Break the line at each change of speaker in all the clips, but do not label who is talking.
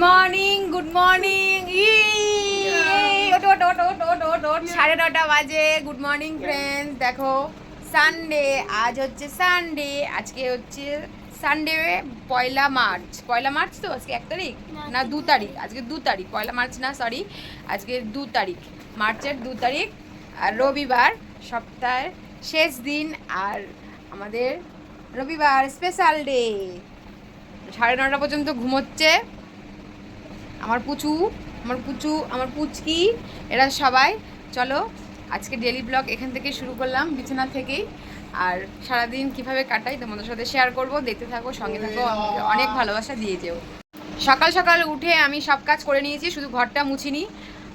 Morning 9:30 বাজে। Good morning friends. দেখো Sunday, আজ হচ্ছে সানডে, আজকে হচ্ছে সানডে পয়লা মার্চ। তো আজকে 1 তারিখ না 2 তারিখ, আজকে 2 তারিখ, পয়লা মার্চ না, সরি, আজকে 2 তারিখ, মার্চের 2 তারিখ, আর রবিবার, সপ্তাহের শেষ দিন, আর আমাদের রবিবার স্পেশাল ডে। 9:30 পর্যন্ত ঘুমোচ্ছে আমার পুচু, আমার পুচকি, এরা সবাই। চলো আজকে ডেলি ব্লগ এখান থেকে শুরু করলাম, বিছানা থেকেই। আর সারাদিন কিভাবে কাটাই তোমাদের সাথে শেয়ার করব, দেখতে থাকো, সঙ্গে থাকো, আমাকে অনেক ভালোবাসা দিয়ে যেও। সকাল সকাল উঠে আমি সব কাজ করে নিয়েছি, শুধু ঘরটা মুছিনি,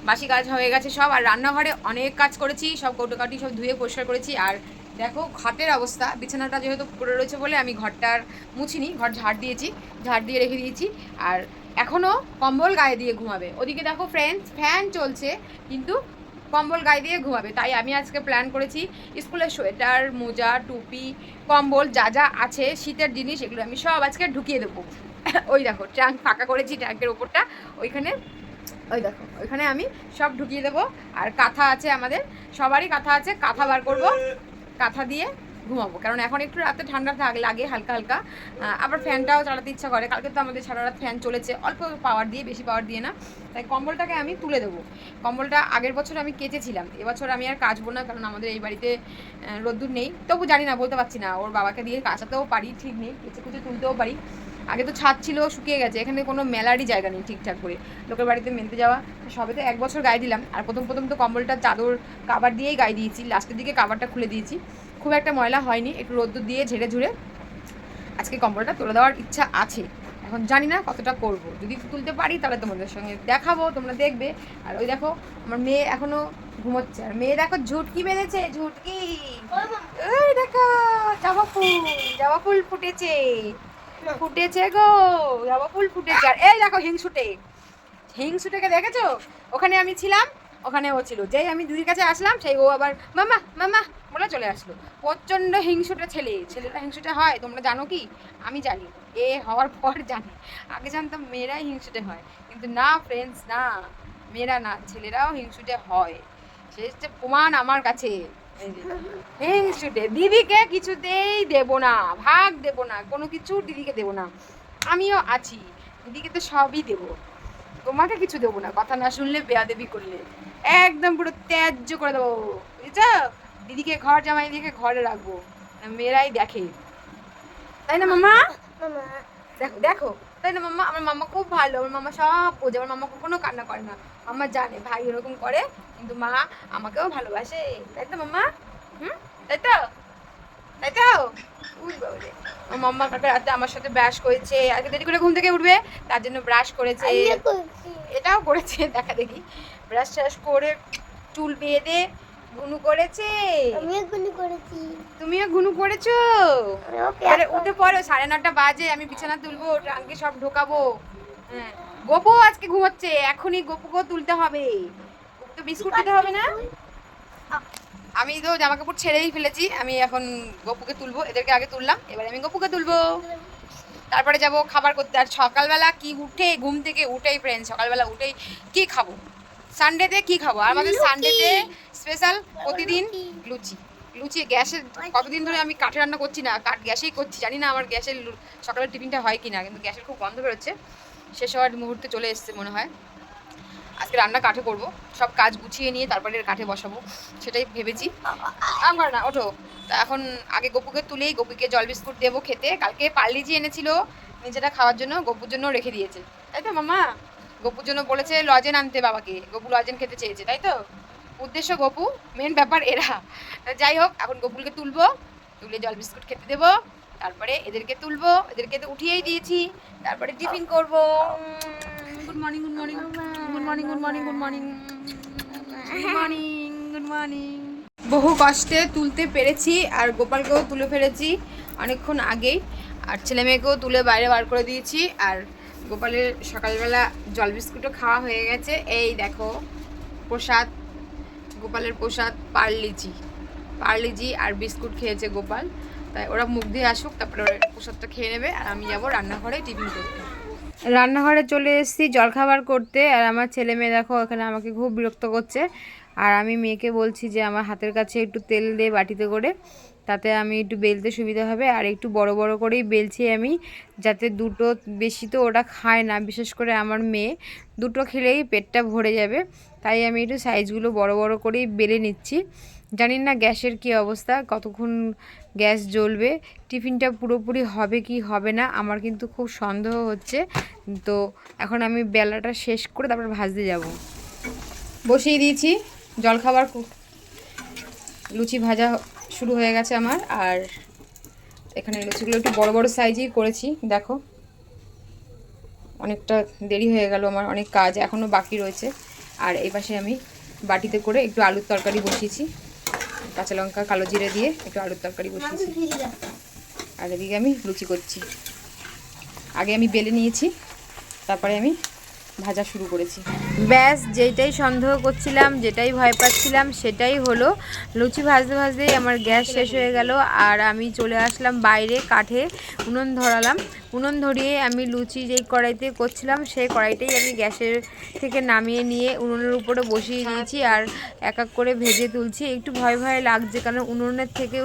বাসি কাজ হয়ে গেছে সব। আর রান্নাঘরে অনেক কাজ করেছি, সব কৌটোকাটি সব ধুয়ে পরিষ্কার করেছি। আর দেখো ঘটের অবস্থা, বিছানাটা যেহেতু পড়ে রয়েছে বলে আমি ঘরটার মুছিনি, ঘর ঝাড় দিয়ে রেখে দিয়েছি। আর এখনও কম্বল গায়ে দিয়ে ঘুমাবে। ওদিকে দেখো ফ্রেন্ডস, ফ্যান চলছে কিন্তু কম্বল গায়ে দিয়ে ঘুমাবে। তাই আমি আজকে প্ল্যান করেছি স্কুলের সোয়েটার, মোজা, টুপি, কম্বল যা যা আছে শীতের জিনিস, এগুলো আমি সব আজকে ঢুকিয়ে দেবো। ওই দেখো ট্যাঙ্ক ফাঁকা করেছি, ট্যাঙ্কের ওপরটা ওইখানে, ওই দেখো ওইখানে আমি সব ঢুকিয়ে দেবো। আর কাঁথা আছে, আমাদের সবারই কাঁথা আছে, কাঁথা বার করবো, কাঁথা দিয়ে ঘুমাবো। কারণ এখন একটু রাতে ঠান্ডা লাগে হালকা হালকা, আবার ফ্যানটাও চালাতে ইচ্ছা করে। কালকে তো আমাদের সারা রাত ফ্যান চলেছে, অল্প পাওয়ার দিয়ে, বেশি পাওয়ার দিয়ে না। তাই কম্বলটাকে আমি তুলে দেবো। কম্বলটা আগের বছর আমি কেচেছিলাম, এবছর আমি আর কাচবো না, কারণ আমাদের এই বাড়িতে রোদ্দুর নেই। তবু জানি না, বলতে পারছি না, ওর বাবাকে দিয়ে কাচাতেও পারি, ঠিক নেই, কেচে কুচে তুলতেও পারি। আগে তো ছাদ ছিল, শুকিয়ে গেছে, এখানে কোনো মেলারই জায়গা নেই ঠিকঠাক করে লোকের বাড়িতে মেলতে যাওয়া। সবে তো 1 বছর গায়ে দিলাম। আর প্রথম তো কম্বলটা চাদর কাভার দিয়েই গায়ে দিয়েছি, লাস্টের দিকে কাভারটা খুলে দিয়েছি। খুব একটা ময়লা হয়নি, একটু রোদ্দুর দিয়ে ঝেড়ে ঝুড়ে আজকে কম্বলটা তুলে দেওয়ার ইচ্ছা আছে। এখন জানি না কতটা করব, যদি তুলতে পারি তাহলে তোমাদের সঙ্গে দেখাবো, তোমরা দেখবে। আর ওই দেখো আমার মেয়ে এখনো ঘুমোচ্ছে, আর মেয়ে দেখো ঝুটকি বেঁধেছে, ঝুটকি। ওই দেখো জবা ফুল ফুটেছে গো, জবা ফুল ফুটেছে। আর এই দেখো হিংসুটেকে দেখেছো? ওখানে আমি ছিলাম, ওখানে ও ছিল। যেই আমি দিদির কাছে আসলাম, সেই ও আবার মামা মামা বলে চলে আসলো। প্রচণ্ড হিংসুটে ছেলেটা হিংসুটে হয়, তোমরা জানো কি? আমি জানি, এ হওয়ার পর জানি। আগে জানতাম মেয়েরাই হিংসুটে হয়, কিন্তু না ফ্রেন্ডস, না, মেয়েরা না, ছেলেরাও হিংসুটে হয়। সে হচ্ছে প্রমাণ আমার কাছে। হিংসুটে দিদিকে কিছুতেই দেব না, ভাগ দেব না, কোনো কিছু দিদিকে দেব না। আমিও আছি, দিদিকে তো সবই দেবো, তোমাকে কিছু দেবো না। কথা না শুনলে, বেয়াদবি করলে একদম পুরো ত্যায্য করে দেবো, বুঝেছ? দিদিকে ঘর জামাই দিকে ঘরে রাখবো, মেয়েরাই দেখে, তাই না মাম্মা? দেখো দেখো, তাই না মাম্মা? আমার মাম্মা খুব ভালো, আমার মাম্মা সব বোঝে, আমার মাম্মা কখনো কান্না করে না। মাম্মা জানে ভাই এরকম করে, কিন্তু মা আমাকেও ভালোবাসে, তাই তো মাম্মা? তাই তো, তাই তো। আমার মাম্মা কালকে রাতে আমার সাথে ব্রাশ করেছে, আজকে দেরি করে ঘুম থেকে উঠবে, তার জন্য ব্রাশ করেছে, এটাও করেছে, দেখা দেখি ব্রাশ ট্রাশ করে চুল বেঁধে ঘুনু করেছে। তুমিও ঘুনু করেছো? আরে উঠে পড়ো, 9:30 বাজে, আমি বিছানা তুলবো, ট্রাঙ্কে সব ঢোকাবো। হ্যাঁ, গোপু আজকে ঘুমোচ্ছে, এখনই গোপুকেও তুলতে হবে। তো বিস্কুট দিতে হবে না? আমি তো জামা কাপড় ছেড়েই ফেলেছি, আমি এখন গপুকে তুলবো। এদেরকে আগে তুললাম, এবারে আমি গপুকে তুলবো, তারপরে যাব খাবার করতে। আর সকালবেলা কি উঠে, ঘুম থেকে উঠেই ফ্রেন্ড, সকালবেলা উঠেই কি খাবো, সানডেতে কি খাবো? আর আমাদের সানডেতে স্পেশাল প্রতিদিন লুচি। গ্যাসের কতদিন ধরে আমি কাঠে রান্না করছি না, গ্যাসেই করছি। জানি না আমার গ্যাসের সকালের টিফিনটা হয় কি না, কিন্তু গ্যাসের খুব গন্ধ বেরোচ্ছে, শেষ হওয়ার মুহূর্তে চলে এসছে মনে হয়। আজকে রান্না কাঠে করব, সব কাজ গুছিয়ে নিয়ে তারপরে কাঠে বসাবো, সেটাই ভেবেছি। আমার না, ওঠো। তা এখন আগে গপুকে তুলেই গপুকে জল বিস্কুট দেবো খেতে। কালকে পার্লিজি এনেছিল নিজেটা খাওয়ার জন্য, গপুর জন্য রেখে দিয়েছে, তাই তো মামা? গপুর জন্য বলেছে লজেন আনতে বাবাকে, গপু লজেন খেতে চেয়েছে, তাই তো? উদ্দেশ্য গপু, মেন ব্যাপার এরা। যাই হোক, এখন গপুকে তুলবো, তুলে জল বিস্কুট খেতে দেবো, তারপরে এদেরকে তুলবো, এদেরকে তো উঠিয়েই দিয়েছি, তারপরে টিফিন করবো। Good morning good morning good morning good morning good morning good morning good morning. বহু কষ্টে তুলতে পেরেছি, আর গোপালকেও তুলে ফেলেছি অনেকক্ষণ আগেই, আর ছেলে মেয়েকেও তুলে বাইরে বার করে দিয়েছি। আর গোপালের সকালবেলা জল বিস্কুটও খাওয়া হয়ে গেছে। এই দেখো প্রসাদ, গোপালের প্রসাদ পার্লিজি আর বিস্কুট খেয়েছে গোপাল। তাই ওরা মুখ দিয়ে আসুক, তারপরে ওরা প্রসাদটা খেয়ে নেবে, আর আমি যাবো রান্নাঘরে টিফিন করতে। রান্নাঘরে চলে এসেছি জলখাবার করতে, আর আমার ছেলে মেয়ে দেখো এখানে আমাকে খুব বিরক্ত করছে। আর আমি মেয়েকে বলছি যে আমার হাতের কাছে একটু তেল দে বাটিতে করে, তাতে আমি একটু বেলতে সুবিধা হবে। আর একটু বড় বড় করেই বেলছি আমি, যাতে দুটো, বেশি তো ওটা খায় না, বিশেষ করে আমার মেয়ে, দুটো খেলেই পেটটা ভরে যাবে। তাই আমি একটু সাইজগুলো বড় বড় করেই বেলে নিচ্ছি। জানি না গ্যাসের কী অবস্থা, কতক্ষণ গ্যাস জ্বলবে, টিফিনটা পুরোপুরি হবে কি হবে না, আমার কিন্তু খুব সন্দেহ হচ্ছে। তো এখন আমি বেলাটা শেষ করে তারপর ভাজতে যাব। বসিয়ে দিয়েছি জলখাবার, লুচি ভাজা শুরু হয়ে গেছে আমার। আর এখানে লুচিগুলো একটু বড় বড় সাইজেই করেছি, দেখো অনেকটা দেরি হয়ে গেল, আমার অনেক কাজ এখনও বাকি রয়েছে। আর এই পাশে আমি বাটিতে করে একটু আলুর তরকারি বসিয়েছি, কাঁচা লঙ্কা কালো জিরে দিয়ে একটু আলুর তরকারি বসিয়েছি। আর এদিকে আমি লুচি করছি, আগে আমি বেলে নিয়েছি, তারপরে আমি ভাজা শুরু করেছি। ব্যাস, যেটাই সন্দেহ করছিলাম, যেটাই ভয় পাচ্ছিলাম, সেটাই হলো। লুচি ভাজতে ভাজতেই আমার গ্যাস শেষ হয়ে গেল। আর আমি চলে আসলাম বাইরে, কাঠে উনুন ধরালাম। উনুন ধরিয়ে আমি লুচি যেই কড়াইতে করছিলাম সেই কড়াইটাই আমি গ্যাসের থেকে নামিয়ে নিয়ে উনুনের উপরে বসিয়ে দিয়েছি। আর এক এক করে ভেজে তুলছি। একটু ভয় ভয় লাগছে, কারণ উনুনের থেকে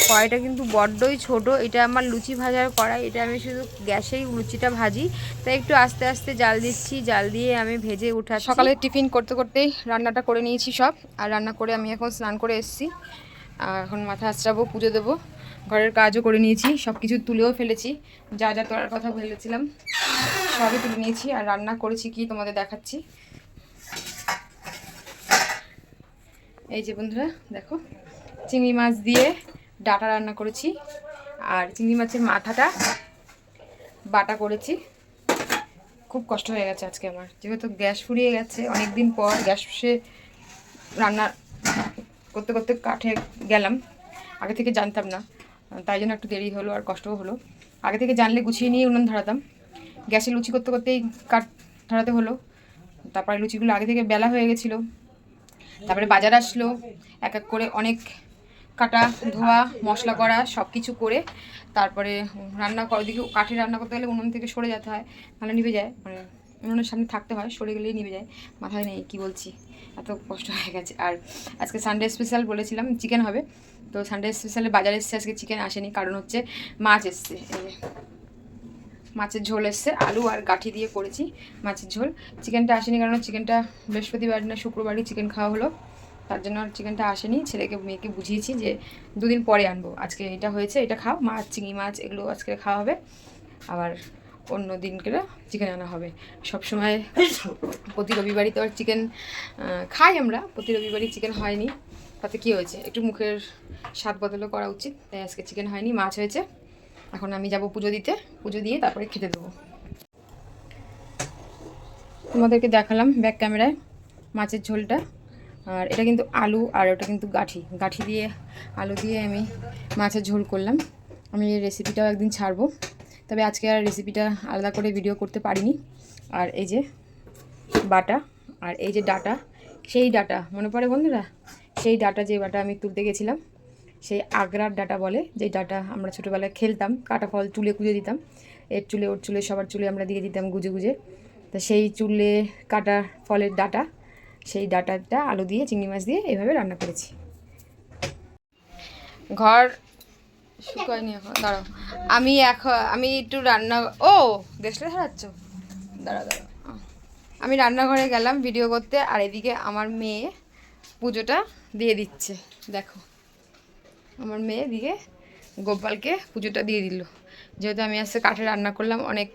কড়াইটা কিন্তু বড্ডই ছোট। এটা আমার লুচি ভাজার কড়াই, এটা আমি শুধু গ্যাসেই লুচিটা ভাজি, তাই একটু আস্তে আস্তে জাল দিচ্ছি। জাল দিয়ে আমি ভেজে উঠা। সকালে টিফিন করতে করতেই রান্নাটা করে নিয়েছি সব। আর রান্না করে আমি এখন স্নান করে এসেছি। এখন মাথা আঁচড়াবো, পুজো দেবো, ঘরের কাজও করে নিয়েছি, সব কিছু তুলেও ফেলেছি, যা যা তোলার কথা ভেবেছিলাম সবই তুলে নিয়েছি। আর রান্না করেছি কি তোমাদের দেখাচ্ছি। এই যে বন্ধুরা দেখো, চিংড়ি মাছ দিয়ে ডাঁটা রান্না করেছি। আর চিংড়ি মাছের মাথাটা বাটা করেছি। খুব কষ্ট হয়ে গেছে আজকে আমার, যেহেতু গ্যাস ফুরিয়ে গেছে অনেক দিন পর, গ্যাসে রান্না করতে করতে কাঠে গেলাম। আগে থেকে জানতাম না, তাই জন্য একটু দেরি হলো আর কষ্টও হলো। আগে থেকে জানলে গুছিয়ে নিয়ে উনুন ধরাতাম, গ্যাসে লুচি করতে করতেই কাঠ ধরাতে হলো। তারপরে লুচিগুলো আগে থেকে বেলা হয়ে গেছিলো। তারপরে বাজার আসলো, এক এক করে অনেক কাটা ধোয়া মশলা করা সব কিছু করে তারপরে রান্না করার দিকে, কাঠে রান্না করতে গেলে উনুন থেকে সরে যেতে হয়, নাহলে নিভে যায়, মানে উনুনের সামনে থাকতে হয়, সরে গেলেই নিভে যায়। মাথায় নেই কি বলছি, এত কষ্ট হয়ে গেছে। আর আজকে সানডে স্পেশাল বলেছিলাম চিকেন হবে, তো সানডে স্পেশালে বাজার এসছে, আজকে চিকেন আসেনি, কারণ হচ্ছে মাছ এসছে। এই যে মাছের ঝোল এসছে, আলু আর গাঠি দিয়ে করেছি মাছের ঝোল। চিকেনটা আসেনি কারণ চিকেনটা বৃহস্পতিবার না শুক্রবারই চিকেন খাওয়া হলো, তার জন্য আর চিকেনটা আসেনি। ছেলেকে মেয়েকে বুঝিয়েছি যে দুদিন পরে আনবো, আজকে এটা হয়েছে এটা খাও, মাছ চিংড়ি মাছ এগুলো আজকে খাওয়া হবে, আবার অন্য দিনকে চিকেন আনা হবে। সবসময় প্রতি রবিবারই তো আর চিকেন খাই আমরা, প্রতি রবিবারই চিকেন হয়নি, তাতে কী হয়েছে, একটু মুখের স্বাদ বদলও করা উচিত, তাই আজকে চিকেন হয়নি, মাছ হয়েছে। এখন আমি যাব পুজো দিতে, পুজো দিয়ে তারপরে খেতে দেবো। তোমাদেরকে দেখালাম ব্যাক ক্যামেরায় মাছের ঝোলটা। আর এটা কিন্তু আলু, আর ওটা কিন্তু গাঠি দিয়ে আলু দিয়ে আমি মাছের ঝোল করলাম। আমি এই রেসিপিটাও একদিন ছাড়বো, তবে আজকে আর রেসিপিটা আলাদা করে ভিডিও করতে পারিনি। আর এই যে বাটা, আর এই যে ডাটা, সেই ডাটা মনে পড়ে বন্ধুরা, সেই ডাটা যে বাটা আমি তুলতে গেছিলাম, সেই আগ্রার ডাটা বলে, যে ডাটা আমরা ছোটোবেলায় খেলতাম, কাটা ফল চুলে কুজে দিতাম, এর চুলে ওর চুলে সবার চুলে আমরা দিয়ে দিতাম গুজে গুজে, তো সেই চুলে কাটা ফলের ডাটা, সেই ডাটাটা আলু দিয়ে চিংড়ি মাছ দিয়ে এইভাবে রান্না করেছি। ঘর শুকায়নি এখন, দাঁড়াও আমি একটু রান্না, ও দেশলে হারাচ্ছ, দাঁড়াও, আমি রান্নাঘরে গেলাম ভিডিও করতে, আর এদিকে আমার মেয়ে পুজোটা দিয়ে দিচ্ছে। দেখো আমার মেয়ে দিকে গোপালকে পুজোটা দিয়ে দিল, যেহেতু আমি আজকে কাঠে রান্না করলাম অনেক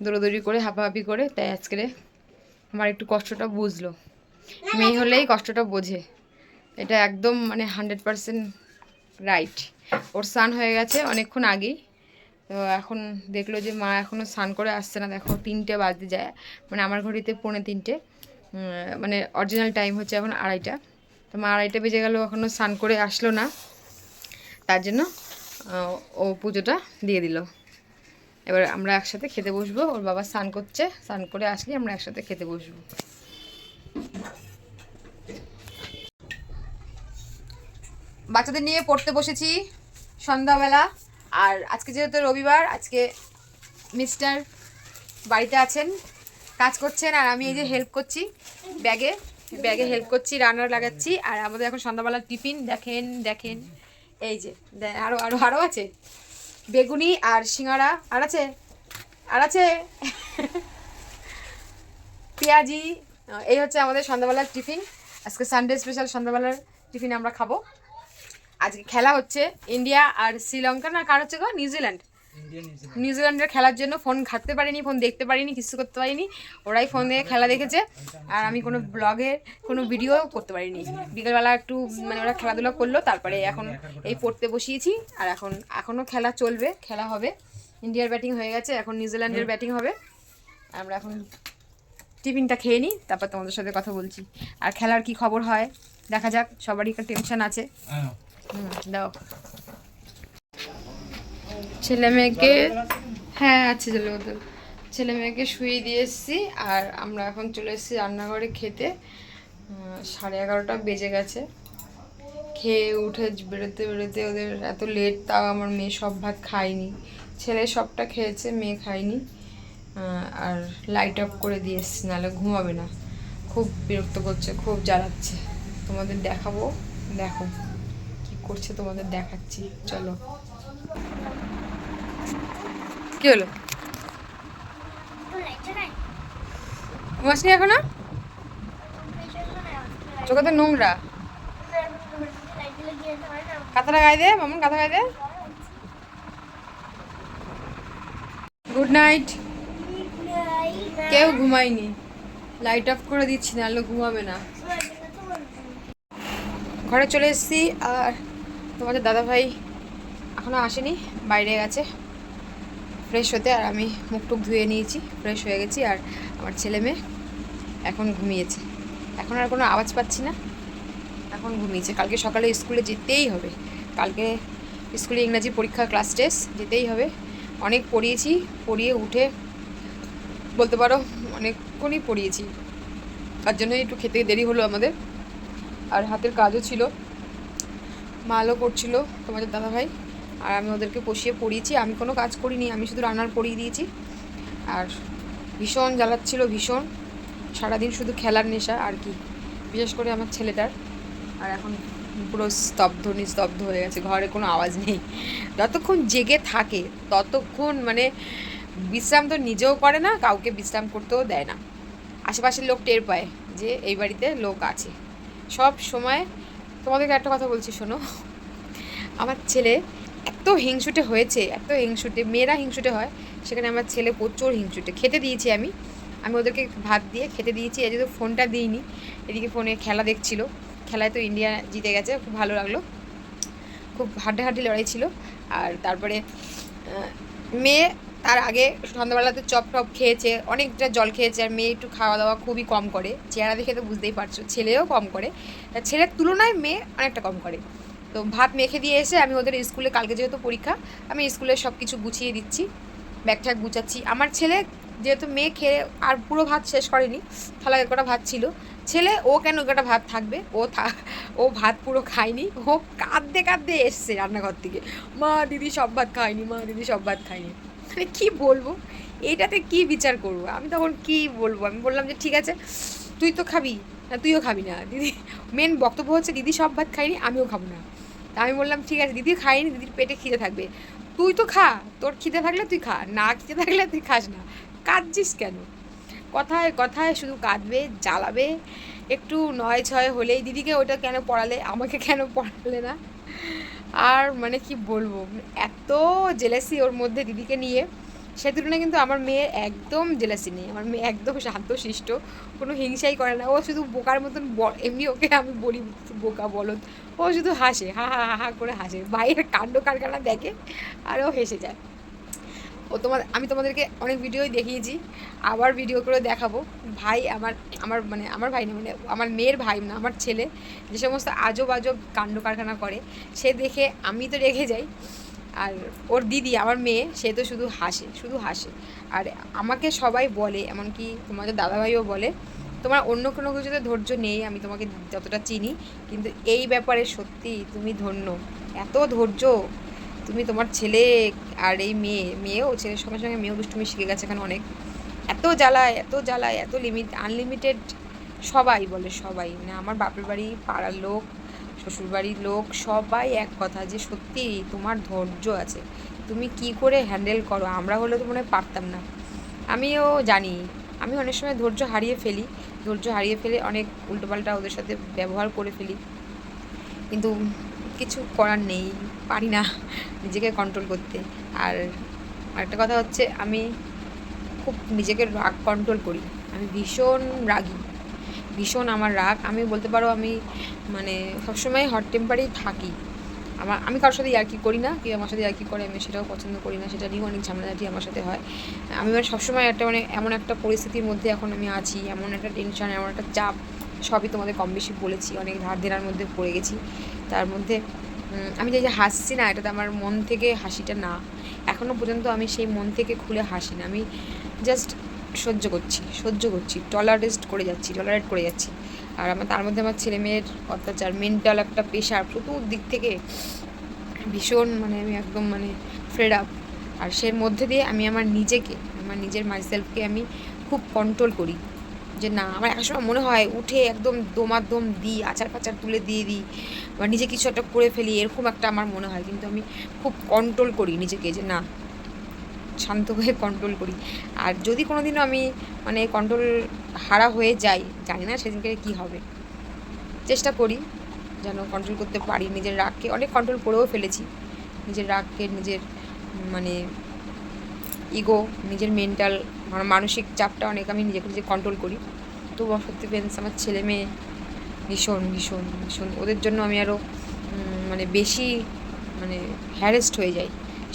দৌড়োদৌড়ি করে হাঁপাহাঁপি করে, তাই আজকে আমার একটু কষ্টটা বুঝলো। মেয়ে হলেই কষ্টটা বোঝে, এটা একদম মানে 100% রাইট। ওর স্নান হয়ে গেছে অনেকক্ষণ আগেই, তো এখন দেখলো যে মা এখনও স্নান করে আসছে না, দেখো 3টে বাজতে যায়, মানে আমার ঘড়িতে 2:45, মানে অরিজিনাল টাইম হচ্ছে এখন 2:30, তো মা 2:30 বেজে গেল এখনও স্নান করে আসলো না, তার জন্য ও পুজোটা দিয়ে দিল। এবার আমরা একসাথে খেতে বসবো, ওর বাবা স্নান করছে, স্নান করে আসলে আমরা একসাথে খেতে বসবো। বাচ্চাদের নিয়ে পড়তে বসেছি সন্ধ্যাবেলা, আর আজকে যেহেতু রবিবার, আজকে মিস্টার বাড়িতে আছেন, কাজ করছেন, আর আমি এই যে হেল্প করছি, ব্যাগে ব্যাগে হেল্প করছি, রান্না লাগাচ্ছি। আর আমাদের এখন সন্ধ্যাবেলার টিফিন দেখেন দেখেন, এই যে আরও আরও আরও আছে বেগুনি আর সিঙ্গাড়া, আর আছে আর আছে পেঁয়াজি। এই হচ্ছে আমাদের সন্ধ্যাবেলার টিফিন। আজকে সানডে স্পেশাল সন্ধ্যাবেলার টিফিন আমরা খাবো। আজকে খেলা হচ্ছে ইন্ডিয়া আর শ্রীলঙ্কা, না কার হচ্ছে গো, নিউজিল্যান্ড। নিউজিল্যান্ডের খেলার জন্য ফোন ঘাটতে পারিনি, ফোন দেখতে পারিনি, কিছু করতে পারিনি। ওরাই ফোন দিয়ে খেলা দেখেছে, আর আমি কোনো ব্লগে কোনো ভিডিও করতে পারিনি। বিকেলবেলা একটু মানে ওরা খেলাধুলা করলো, তারপরে এখন এই পড়তে বসিয়েছি। আর এখনও খেলা চলবে, খেলা হবে। ইন্ডিয়ার ব্যাটিং হয়ে গেছে, এখন নিউজিল্যান্ডের ব্যাটিং হবে। আমরা এখন টিফিনটা খেয়ে নিই, তারপর তোমাদের সাথে কথা বলছি। আর খেলার কি খবর হয় দেখা যাক, সবারই একটা টেনশন আছে। দাও ছেলে মেয়েকে, হ্যাঁ আছে চলে ওদের, ছেলে মেয়েকে শুয়ে দিয়ে এসেছি। আর আমরা এখন চলে এসেছি রান্নাঘরে খেতে। 11:30 বেজে গেছে। খেয়ে উঠে বেরোতে বেরোতে ওদের এত লেট, তাও আমার মেয়ে সব ভাত খায়নি। ছেলে সবটা খেয়েছে, মেয়ে খায়নি। আর লাইট অফ করে দিয়ে এসেছি, নাহলে ঘুমাবে না। খুব বিরক্ত করছে, খুব জ্বালাচ্ছে। তোমাদের দেখাবো, দেখো কি করছে, তোমাদের দেখাচ্ছি, চলো। কি হলো, ঘুমাসনি এখনো? চোখে তো নোংরা। কাঁথাটা গায়ে দে মামুন, কাঁথা গায়ে দে। Good night. কেউ ঘুমায়নি, লাইট অফ করে দিচ্ছি, নাহলে ঘুমাবে না। ঘরে চলে এসেছি। আর তোমাদের দাদাভাই এখনও আসেনি, বাইরে গেছে ফ্রেশ হতে। আর আমি মুখ টুক ধুয়ে নিয়েছি, ফ্রেশ হয়ে গেছি। আর আমার ছেলে মেয়ে এখন ঘুমিয়েছে, এখন আর কোনো আওয়াজ পাচ্ছি না, এখন ঘুমিয়েছে। কালকে সকালে স্কুলে যেতেই হবে, কালকে স্কুলে ইংরাজি পরীক্ষা, ক্লাস টেস্ট, যেতেই হবে। অনেক পড়িয়েছি, পড়িয়ে উঠে বলতে পারো অনেকক্ষণই পড়িয়েছি, তার জন্য একটু খেতে দেরি হলো আমাদের। আর হাতের কাজও ছিল, মালও করছিল তোমাদের দাদাভাই, আর আমি ওদেরকে বসিয়ে পড়িয়েছি। আমি কোনো কাজ করিনি, আমি শুধু রান্নার পড়িয়ে দিয়েছি। আর ভীষণ জ্বালাচ্ছিল, ভীষণ, সারাদিন শুধু খেলার নেশা আর কি, বিশেষ করে আমার ছেলেটার। আর এখন পুরো নিস্তব্ধ হয়ে গেছে, ঘরে কোনো আওয়াজ নেই। যতক্ষণ জেগে থাকে ততক্ষণ মানে বিশ্রাম তো নিজেও করে না, কাউকে বিশ্রাম করতেও দেয় না। আশেপাশের লোক টের পায় যে এই বাড়িতে লোক আছে সব সময়। তোমাদেরকে একটা কথা বলছি শোনো, আমার ছেলে এত হিংসুটে হয়েছে, এত হিংসুটে, মেয়েরা হিংসুটে হয়, সেখানে আমার ছেলে প্রচুর হিংসুটে। খেতে দিয়েছি আমি ওদেরকে ভাত দিয়ে খেতে দিয়েছি। এই যে ফোনটা দিইনি, এদিকে ফোনে খেলা দেখছিল। খেলায় তো ইন্ডিয়া জিতে গেছে, খুব ভালো লাগলো, খুব হাড্ডাহাড্ডি লড়াই ছিল। আর তারপরে মেয়ে তার আগে সন্ধ্যাবেলাতে চপ টপ খেয়েছে, অনেকটা জল খেয়েছে। আর মেয়ে একটু খাওয়া দাওয়া খুবই কম করে, চেহারা দেখে তো বুঝতেই পারছো, ছেলেও কম করে, ছেলের তুলনায় মেয়ে অনেকটা কম করে। তো ভাত মেখে দিয়ে এসে আমি ওদের স্কুলে, কালকে যেহেতু পরীক্ষা, আমি স্কুলে সব কিছু গুছিয়ে দিচ্ছি, ব্যাগ ট্যাগ গুছাচ্ছি। আমার ছেলে যেহেতু মেয়ে খেয়ে আর পুরো ভাত শেষ করেনি, থালা একটা ভাত ছিল। ছেলে ও কেন একটা ভাত থাকবে, ও ভাত পুরো খায়নি, ও কাঁদতে কাঁদতে এসছে রান্নাঘর থেকে, মা দিদি সব ভাত খায়নি, মা দিদি সব ভাত খায়নি। মানে কী বলবো, এইটাতে কি বিচার করবো আমি, তখন কি বলবো। আমি বললাম যে ঠিক আছে তুই তো খাবি না, তুইও খাবি না দিদি, মেন বক্তব্য হচ্ছে দিদি সব ভাত খায়নি, আমিও খাবো না। তা আমি বললাম ঠিক আছে দিদি খায়নি, দিদির পেটে খিদে থাকবে, তুই তো খা, তোর খিদে থাকলে তুই খা, না খিদে থাকলে তুই খাস না, কাঁদছিস কেন? কথায় কথায় শুধু কাঁদবে, জ্বালাবে। একটু নয় ছয় হলেই দিদিকে ওটা কেন পড়ালে, আমাকে কেন পড়ালে না। আর মানে কি বলবো, এত জেলাসি ওর মধ্যে দিদিকে নিয়ে। সে তুলনায় কিন্তু আমার মেয়ের একদম জেলাসি নেই, আমার মেয়ে একদম শান্তশিষ্ট, কোনো হিংসাই করে না। ও শুধু বোকার মতন, এমনি ওকে আমি বলি বোকা বলদ, ও শুধু হাসে, হা হা হা হা করে হাসে, বাইরের কাণ্ড কারখানা দেখে আর ও হেসে যায়। আমি তোমাদেরকে অনেক ভিডিওই দেখিয়েছি, আবার ভিডিও করে দেখাবো। ভাই আমার ভাই না, মানে আমার মেয়ের ভাই না, আমার ছেলে যে সমস্ত আজব আজব কাণ্ড কারখানা করে, সে দেখে আমি তো রেখে যাই। আর ওর দিদি আমার মেয়ে, সে তো শুধু হাসে, শুধু হাসে। আর আমাকে সবাই বলে, এমনকি তোমাদের দাদাভাইও বলে, তোমার অন্য কোনো কিছুতে ধৈর্য নেই, আমি তোমাকে যতটা চিনি, কিন্তু এই ব্যাপারে সত্যি তুমি ধন্য, এত ধৈর্য তুমি। তোমার ছেলে আর এই মেয়েও, ছেলের সঙ্গে সঙ্গে মেয়েও দুষ্টুমি শিখে গেছে এখন অনেক। এত জ্বালায়, এত জ্বালায়, এত আনলিমিটেড। সবাই বলে, সবাই মানে আমার বাপের বাড়ি, পাড়ার লোক, শ্বশুরবাড়ির লোক, সবাই এক কথা যে সত্যি তোমার ধৈর্য আছে, তুমি কি করে হ্যান্ডেল করো, আমরা হলে তো মনে হয় পারতাম না। আমিও জানি আমি অনেক সময় ধৈর্য হারিয়ে ফেলি, ধৈর্য হারিয়ে ফেলে অনেক উল্টোপাল্টা ওদের সাথে ব্যবহার করে ফেলি, কিন্তু কিছু করার নেই, পারি না নিজেকে কন্ট্রোল করতে। আর আরেকটা কথা হচ্ছে, আমি খুব নিজেকে রাগ কন্ট্রোল করি, আমি ভীষণ রাগী, ভীষণ আমার রাগ। আমি বলতে পারো আমি মানে সবসময় হট টেম্পারেই থাকি। আমি কারোর সাথে ইয়ার্কি করি না, কেউ আমার সাথে ইয়ার্কি করে আমি সেটাও পছন্দ করি না, সেটা নিয়েও অনেক ঝামেলাঝাটি আমার সাথে হয়। আমি মানে সবসময় একটা মানে এমন একটা পরিস্থিতির মধ্যে এখন আমি আছি, এমন একটা টেনশন, এমন একটা চাপ, সবই তোমাদের কম বেশি বলেছি, অনেক ধার দেনার মধ্যে পড়ে গেছি। তার মধ্যে আমি যে হাসছি না, এটাতে আমার মন থেকে হাসিটা না, এখনও পর্যন্ত আমি সেই মন থেকে খুলে হাসি না, আমি জাস্ট সহ্য করছি, টলারেট করে যাচ্ছি। আর তার মধ্যে আমার ছেলে মেয়ের অত্যাচার, মেন্টাল একটা প্রেশার, চতুর্দিক থেকে ভীষণ মানে আমি একদম মানে ফ্রেড আপ। আর সের মধ্যে দিয়ে আমি আমার নিজের মাইসেলফকে আমি খুব কন্ট্রোল করি, যে না আমার একটা সময় মনে হয় উঠে একদম দোমাদম দিই, আচার ফাচার তুলে দিয়ে দিই, বা নিজে কিছু একটা করে ফেলি, এরকম একটা আমার মনে হয়, কিন্তু আমি খুব কন্ট্রোল করি নিজেকে, যে না শান্ত হয়ে কন্ট্রোল করি। আর যদি কোনো দিনও আমি মানে কন্ট্রোল হারা হয়ে যাই, জানি না সেদিনকে কী হবে, চেষ্টা করি যেন কন্ট্রোল করতে পারি নিজের রাগকে। অনেক কন্ট্রোল করেও ফেলেছি নিজের রাগকে, নিজের মানে ইগো, নিজের মেন্টাল মানসিক চাপটা অনেক আমি নিজে কন্ট্রোল করি। তো সত্যি ফ্রেন্ডস, আমার ছেলে মেয়ে ভীষণ ভীষণ ভীষণ, ওদের জন্য আমি আরও মানে বেশি মানে হ্যারেস্ট হয়ে যাই।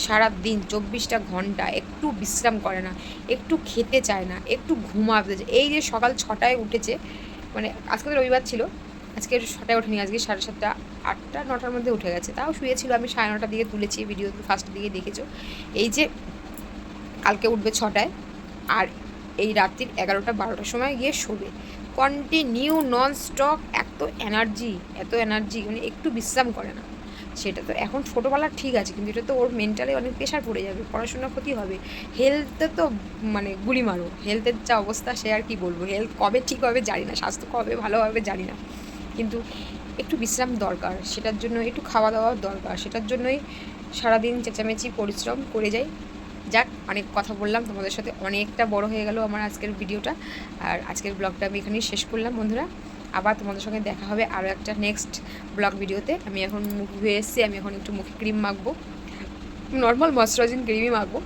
সারা দিন 24টা ঘন্টা একটু বিশ্রাম করে না, একটু খেতে চায় না, একটু ঘুমাতে চায়। এই যে সকাল 6টায় উঠেছে, মানে আজকে তো রবিবার ছিল, আজকে 6টায় ওঠেনি, আজকে 7:30 8টা 9টার মধ্যে উঠে গেছে, তাও শুয়েছিল। আমি 9:30টার দিকে তুলেছি ভিডিও, ফার্স্ট দিকে দেখেছো। এই যে কালকে উঠবে 6টায়, আর এই রাত্রির 11টা 12টার সময় গিয়ে শোবে, কন্টিনিউ নন স্টপ, এত এনার্জি মানে একটু বিশ্রাম করে না। সেটা তো এখন ছোটোবেলা ঠিক আছে, কিন্তু এটা তো ওর মেন্টালি অনেক প্রেশার পড়ে যাবে, পড়াশোনার ক্ষতি হবে, হেলথে তো মানে গুলি মারো, হেলথের যা অবস্থা সে আর কি বলবো। হেলথ কবে ঠিক হবে জানি না, স্বাস্থ্য কবে ভালো হবে জানি না, কিন্তু একটু বিশ্রাম দরকার, সেটার জন্য একটু খাওয়া দাওয়া দরকার, সেটার জন্যই সারাদিন চেঁচামেচি পরিশ্রম করে যাই। যাক, অনেক কথা বললাম তোমাদের সাথে, অনেকটা বড় হয়ে গেল আমার আজকের ভিডিওটা। আর আজকের ব্লগটা আমি এখানেই শেষ করলাম বন্ধুরা। আবার তোমাদের সঙ্গে দেখা হবে আরও একটা নেক্সট ব্লগ ভিডিওতে। আমি এখন মুখ ধুয়ে এসেছি, আমি এখন একটু মুখে ক্রিম মাখবো, নর্মাল ময়শ্চারাইজিং ক্রিমই মাখবো,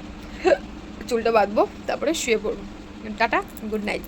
চুলটা বাঁধবো, তারপরে শুয়ে পড়বো। Tata, good night.